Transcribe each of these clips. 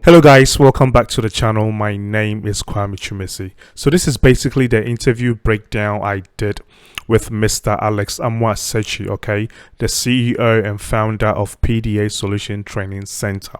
Hello guys, welcome back to the channel. My name is Kwame Chumesi. So this is basically the interview breakdown I did with Mr. Amwa Sakyi, okay, the CEO and founder of PDA Solutions Training Center.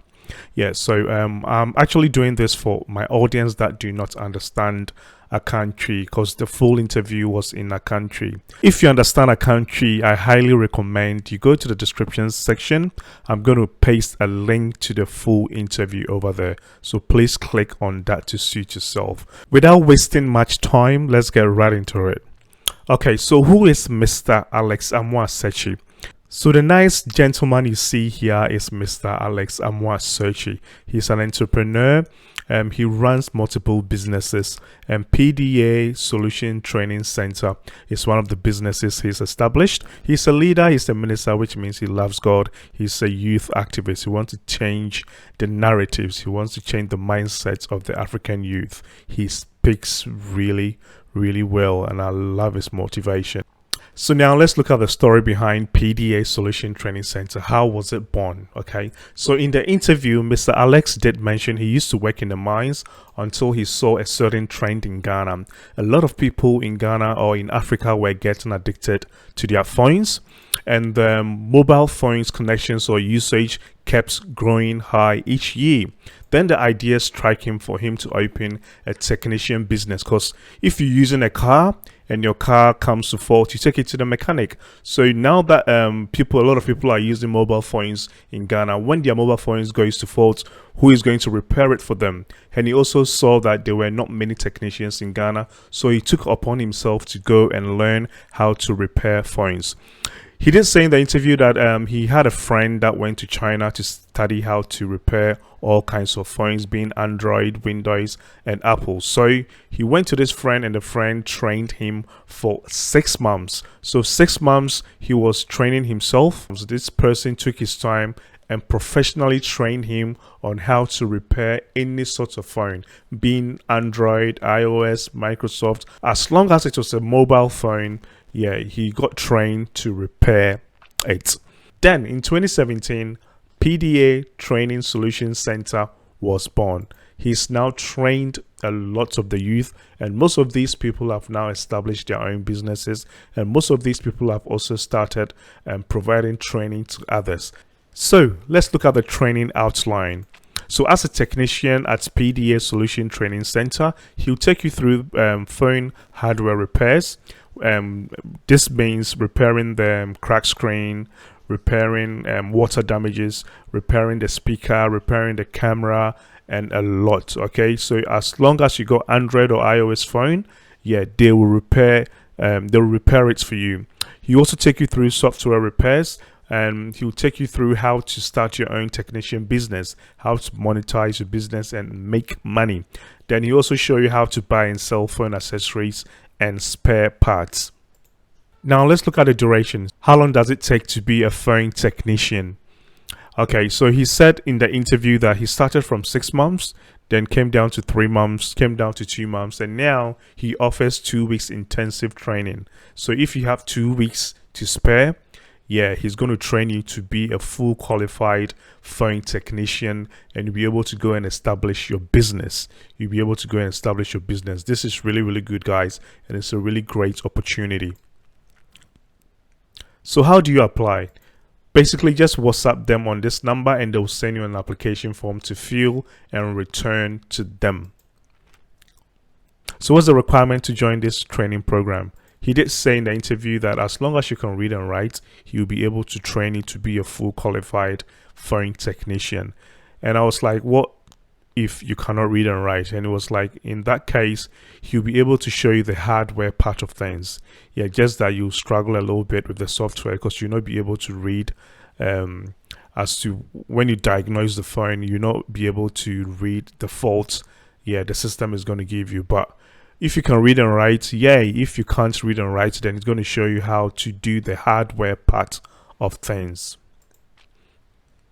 So I'm actually doing this for my audience that do not understand a country, because the full interview was in a country. If you understand a country, I highly recommend you go to the description section. I'm going to paste a link to the full interview over there, so please click on that to suit yourself. Without wasting much time, let's get right into it. Okay, so who is Mr. Amwa Sakyi? So the nice gentleman you see here is Mr. Amwa Sakyi. He's an entrepreneur. He runs multiple businesses, and PDA Solution Training Center is one of the businesses he's established. He's a leader, he's a minister, which means he loves God. He's a youth activist. He wants to change the narratives. He wants to change the mindsets of the African youth. He speaks really well, and I love his motivation. So now let's look at the story behind PDA Solution Training Center. How was it born? Okay, so in the interview, Mr. Alex did mention he used to work in the mines until he saw a certain trend in Ghana. A lot of people in Ghana or in Africa were getting addicted to their phones, and the mobile phones connections or usage kept growing high each year. Then the idea struck him for him to open a technician business, because if you're using a car and your car comes to fault, you take it to the mechanic. So now that a lot of people are using mobile phones in Ghana, when their mobile phones goes to fault, who is going to repair it for them? And he also saw that there were not many technicians in Ghana, so he took upon himself to go and learn how to repair phones. He did say in the interview that he had a friend that went to China to study how to repair all kinds of phones, being Android, Windows, and Apple. So he went to this friend, and the friend trained him for 6 months. So 6 months he was training himself. So this person took his time and professionally trained him on how to repair any sort of phone, being Android, iOS, Microsoft. As long as it was a mobile phone, he got trained to repair it. Then in 2017, PDA Training Solutions Center was born. He's now trained a lot of the youth, and most of these people have now established their own businesses, and most of these people have also started providing training to others. So let's look at the training outline. So as a technician at PDA Solution Training Center, he'll take you through phone hardware repairs. This means repairing the cracked screen, repairing water damages, repairing the speaker, repairing the camera, and a lot. Okay, so as long as you got Android or iOS phone, they will repair it for you. He also take you through software repairs, and he'll take you through how to start your own technician business, how to monetize your business and make money. Then he also show you how to buy and sell phone accessories and spare parts. Now let's look at the duration. How long does it take to be a phone technician? Okay, so he said in the interview that he started from 6 months, then came down to 3 months, came down to 2 months, and now he offers 2 weeks intensive training. So if you have 2 weeks to spare, he's going to train you to be a full qualified phone technician, and you'll be able to go and establish your business. This is really good, guys, and it's a really great opportunity. So how do you apply? Basically, just WhatsApp them on this number, and they'll send you an application form to fill and return to them. So what's the requirement to join this training program? He did say in the interview that as long as you can read and write, he'll be able to train you to be a full qualified phone technician. And I was like, what if you cannot read and write? And it was like, in that case, he'll be able to show you the hardware part of things. Just that you'll struggle a little bit with the software, because you'll not be able to read as to when you diagnose the phone, you'll not be able to read the faults the system is going to give you. But if you can read and write, if you can't read and write, then it's going to show you how to do the hardware part of things.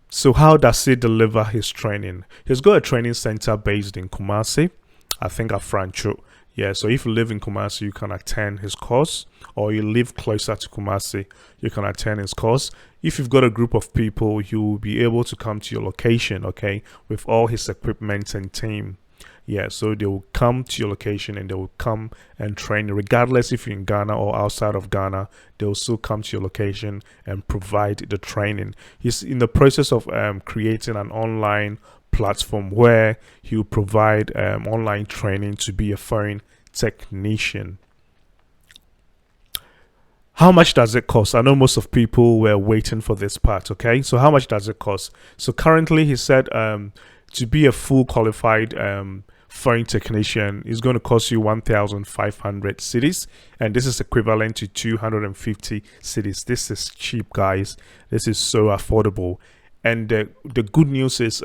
So how does he deliver his training? He's got a training center based in Kumasi. I think at Francho. Yeah, so if you live in Kumasi, you can attend his course, or you live closer to Kumasi, you can attend his course. If you've got a group of people, you will be able to come to your location, okay, with all his equipment and team. Yeah, so they will come to your location and they will come and train you, regardless if you're in Ghana or outside of Ghana. They will still come to your location and provide the training. He's in the process of creating an online platform where he will provide online training to be a foreign technician. How much does it cost? I know most of people were waiting for this part. Okay, so how much does it cost? So currently, he said to be a full qualified foreign technician is going to cost you 1,500 cedis, and this is equivalent to 250 cedis. This is cheap, guys. This is so affordable. And the good news is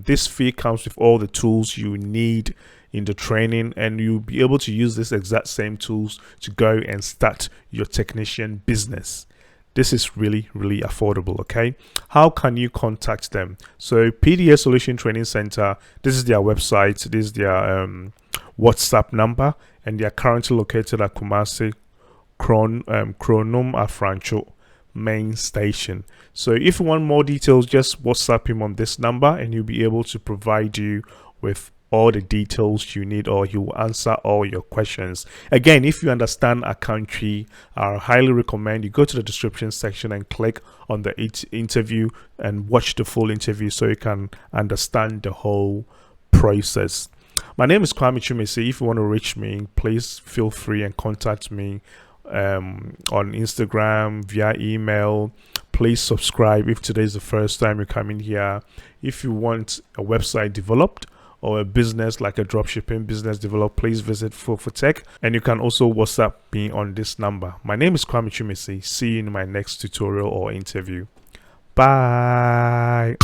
this fee comes with all the tools you need in the training, and you'll be able to use this exact same tools to go and start your technician business. This is really affordable. Okay, how can you contact them? So PDA Solution Training Center, this is their website, this is their WhatsApp number, and they are currently located at Kumasi Kronum at Francho main station. So if you want more details, just WhatsApp him on this number and he'll be able to provide you with all the details you need, or he will answer all your questions. Again, if you understand a country, I highly recommend you go to the description section and click on the interview and watch the full interview so you can understand the whole process. My name is Kwame Chumesi. If you want to reach me, please feel free and contact me on Instagram, via email. Please subscribe if today is the first time you're coming here. If you want a website developed or a business like a dropshipping business developed, please visit for Tech, and you can also WhatsApp me on this number. My name is Kwame Chumesi. See you in my next tutorial or interview. Bye.